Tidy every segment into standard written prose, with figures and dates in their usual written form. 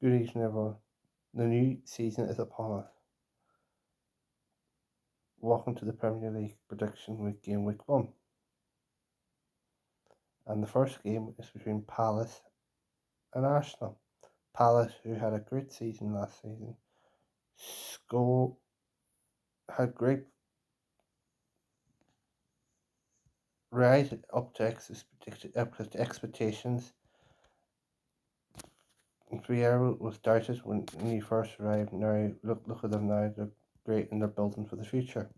Good evening, everyone. The new season is upon us. Welcome to the Premier League prediction with Gameweek 1. And the first game is between Palace and Arsenal. Palace, who had a great season last season, had great rise up to expectations. Vieira was doubted when he first arrived. Now look at them now; they're great and they're building for the future.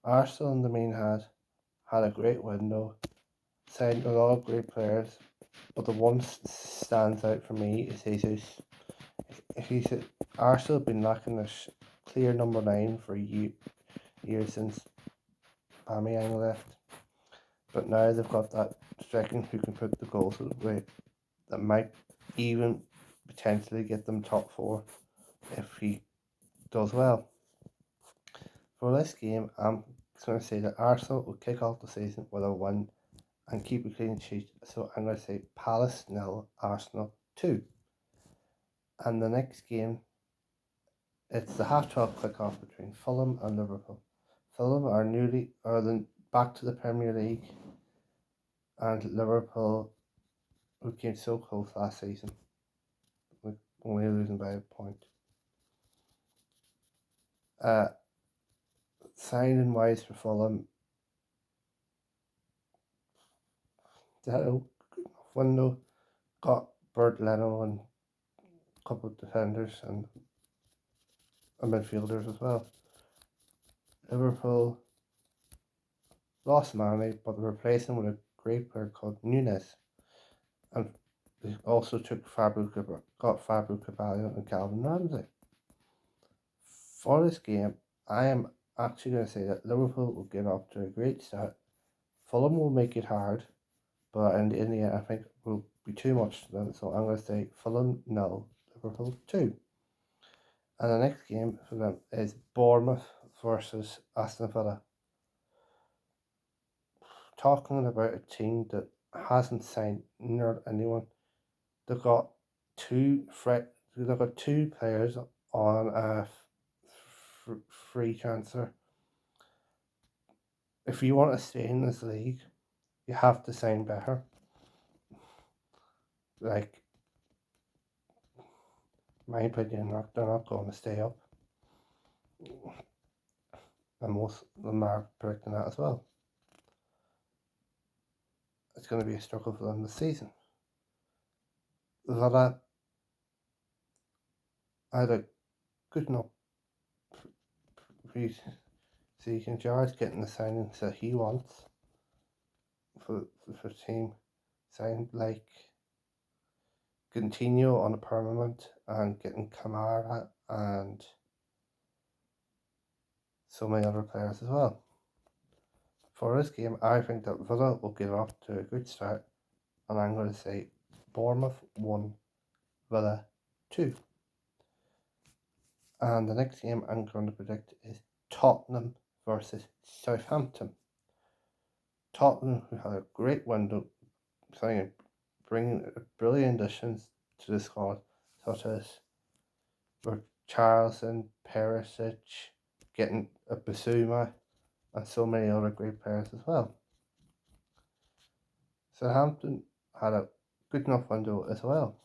Arsenal, in the mean, had a great window, signed a lot of great players, but the one stands out for me is Jesus. Arsenal have been lacking a clear number 9 for years since Aubameyang left, but now they've got that striker who can put the goals away that might even potentially get them top 4 if he does well. For this game, I'm going to say that Arsenal will kick off the season with a win and keep a clean sheet. So I'm going to say Palace 0, Arsenal 2. And the next game, it's the half-12 kick-off between Fulham and Liverpool. Fulham are back to the Premier League, and Liverpool, who came so close last season, only losing by a point. Signing wise for Fulham, they had a good enough window, got Bert Leno and a couple of defenders and midfielders as well. Liverpool lost Mane, but they replaced him with a great player called Nunes, and they also got Fabio Carvalho and Calvin Ramsey. For this game, I am actually going to say that Liverpool will get off to a great start. Fulham will make it hard, but in the end, I think it will be too much to them. So I'm going to say Fulham 0, Liverpool 2. And the next game for them is Bournemouth versus Aston Villa. Talking about a team that hasn't signed near anyone, they've got two players on a free transfer. If you want to stay in this league, you have to sign better. Like, my opinion, they're not going to stay up, and most of them are predicting that as well. It's going to be a struggle for them this season. Villa had a good enough pre-season. Jar's getting the signings that he wants for the team. Signed like Coutinho on a permanent and getting Kamara and so many other players as well. For this game, I think that Villa will get off to a good start, and I'm going to say Bournemouth 1, Villa 2. And the next game I'm going to predict is Tottenham versus Southampton. Tottenham, who had a great window, bringing brilliant additions to the squad, such as Charleston, Perisic, getting a Basuma, and so many other great players as well. Southampton had a good enough window as well.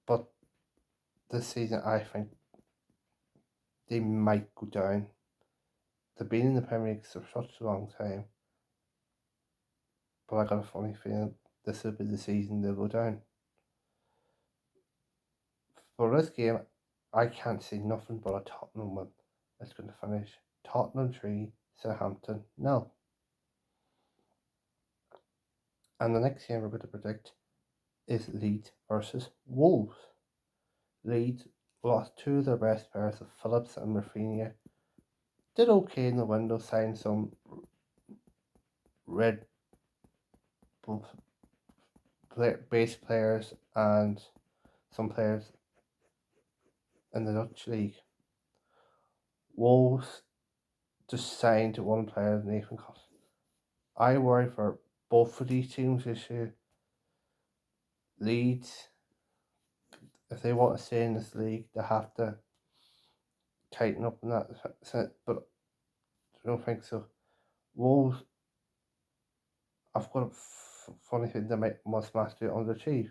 But this season, I think they might go down. They've been in the Premier League for such a long time, but I got a funny feeling this will be the season they'll go down. For this game, I can't see nothing but a Tottenham win. It's going to finish Tottenham 3, Southampton 0. And the next game we're going to predict is Leeds versus Wolves. Leeds lost two of their best players, of Phillips and Rafinha. Did okay in the window, signed some red base players and some players in the Dutch league. Wolves just signed one player, Nathan Cost. I worry for both of these teams this year. Leeds, if they want to stay in this league, they have to tighten up in that sense, but I don't think so. Wolves, I've got a funny thing they must master it underachieve.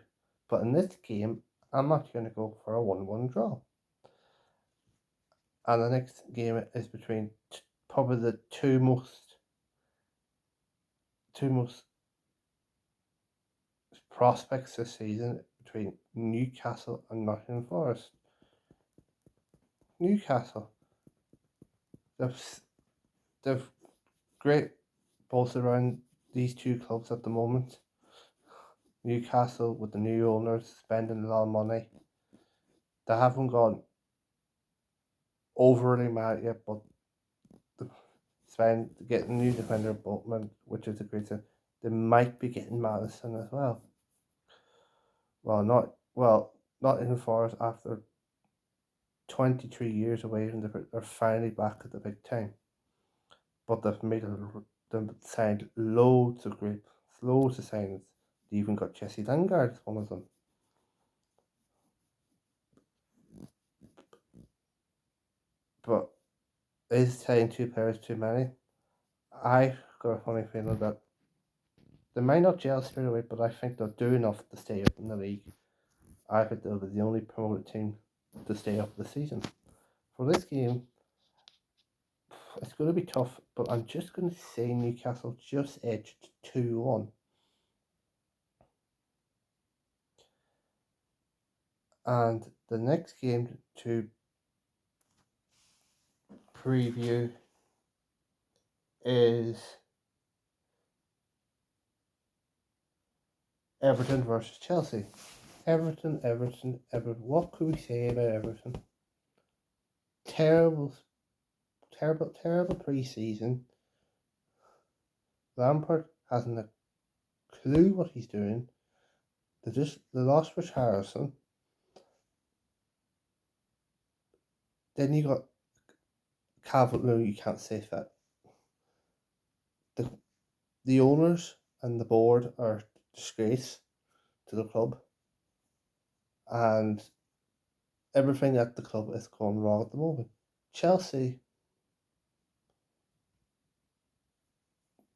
But in this game, I'm actually going to go for a 1-1 draw. And the next game is between probably the two most prospects this season, between Newcastle and Nottingham Forest. Newcastle, they've great buzz around these two clubs at the moment. Newcastle, with the new owners spending a lot of money, they haven't gone overly mad yet, but getting new defender Boltman, which is a great thing. They might be getting Madison as well. Not in Forest after 23 years away from they're finally back at the big time. But they've signed loads of signings. They even got Jesse Lingard as one of them. But is signing two players too many? I've got a funny feeling that they might not gel straight away, but I think they'll do enough to stay up in the league. I think they'll be the only promoted team to stay up this season. For this game, it's going to be tough, but I'm just going to say Newcastle just edged 2-1. And the next game to preview is Everton versus Chelsea. Everton. What could we say about Everton? Terrible pre-season. Lampard hasn't a clue what he's doing. They lost Richarlison. Then you got Calvert-Lewin. You can't say that. The owners and the board are a disgrace to the club, and everything at the club is going wrong at the moment. Chelsea,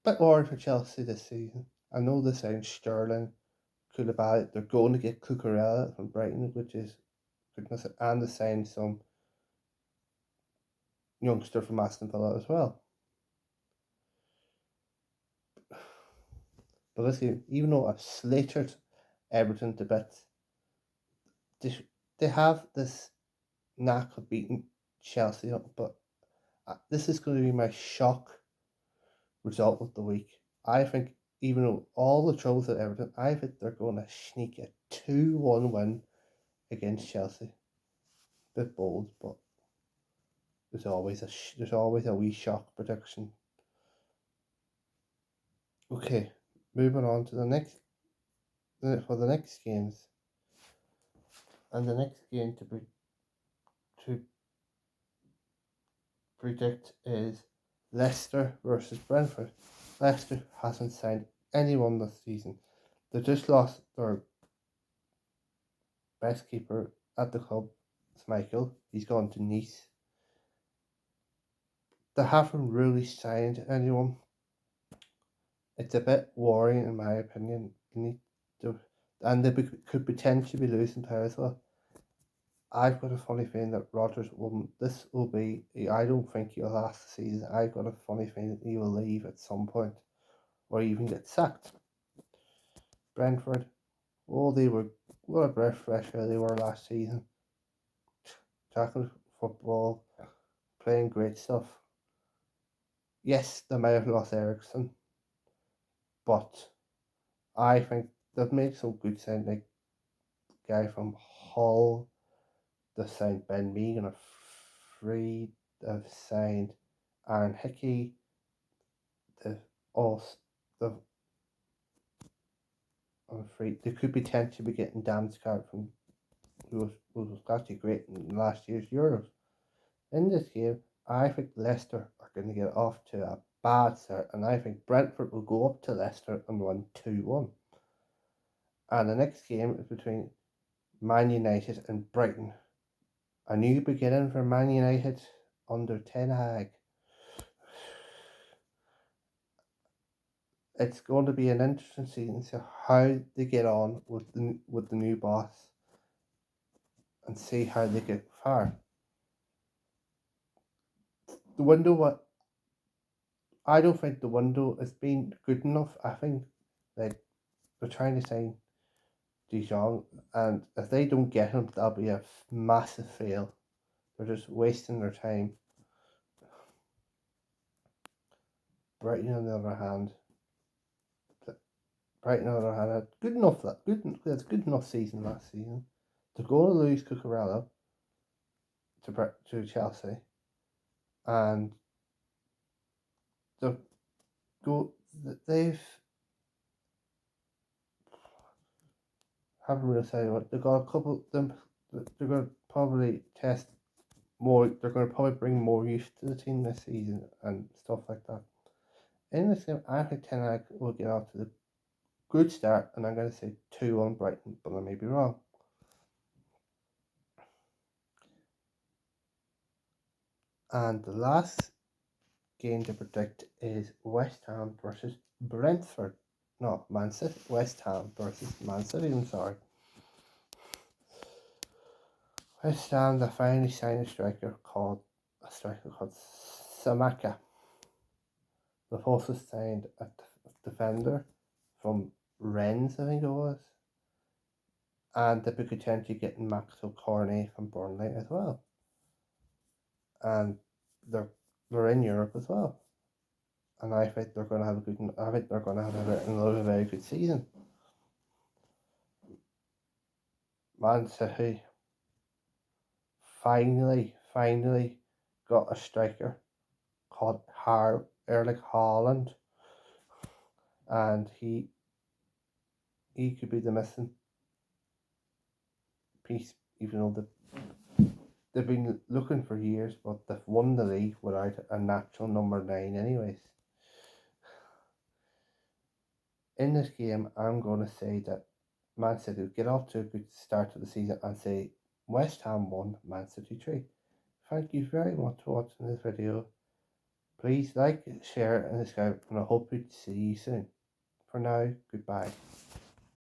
bit worried for Chelsea this season. I know they're saying Sterling, Koulibaly, they're going to get Cucurella from Brighton, which is goodness, and they signed some youngster from Aston Villa as well. But listen, even though I've slated Everton to bits, they have this knack of beating Chelsea up, but this is going to be my shock result of the week. I think, even though all the troubles at Everton, I think they're going to sneak a 2-1 win against Chelsea. Bit bold, but there's always a wee shock prediction. Okay, moving on to the next games, and the next game to predict is Leicester versus Brentford. Leicester hasn't signed anyone this season. They just lost their best keeper at the club, Michael. He's gone to Nice. They haven't really signed anyone. It's a bit worrying in my opinion. And they could potentially be losing players as well. I've got a funny feeling that Rodgers I don't think he'll last the season. I've got a funny feeling he will leave at some point, or even get sacked. Brentford, what a breath fresh air they were last season. Tackling football, playing great stuff. Yes, they may have lost Ericsson, but I think they've made some good signings. Like guy from Hull, they've signed Ben Megan a free. They've signed Aaron Hickey. They've I'm afraid they could potentially be getting Damsgaard from who was actually great in last year's Euros. In this game, I think Leicester are going to get off to a bad start, and I think Brentford will go up to Leicester and win 2-1. And the next game is between Man United and Brighton. A new beginning for Man United under Ten Hag. It's going to be an interesting season to see how they get on with the new boss and see how they get far. The window, I don't think the window has been good enough. I think that they're trying to sign De Jong, and if they don't get him, that'll be a massive fail. They're just wasting their time. Brighton, on the other hand, had good enough season last season. To go to lose Cucurella to Chelsea, and they've haven't really said what they've got a couple. They're going to probably test more. They're going to probably bring more youth to the team this season and stuff like that. In this game, I think Ten Hag will get off to the good start, and I'm going to say 2-1 Brighton, but I may be wrong. And the last game to predict is West Ham versus Brentford. No, Man City. West Ham versus Man City. I'm sorry. West Ham, they finally signed a striker called Samaka. They've also signed a defender from Rennes, I think it was. And they'll be potentially getting Max O'Corney from Burnley as well. And they're in Europe as well. And I think they're going to have another very good season. Man City finally got a striker called Erling Haaland, and he could be the missing piece, even though they've been looking for years, but they've won the league without a natural number 9 anyways. In this game, I'm going to say that Man City will get off to a good start to the season and say West Ham 1, Man City 3. Thank you very much for watching this video. Please like, share and subscribe, and I hope to see you soon. For now, goodbye.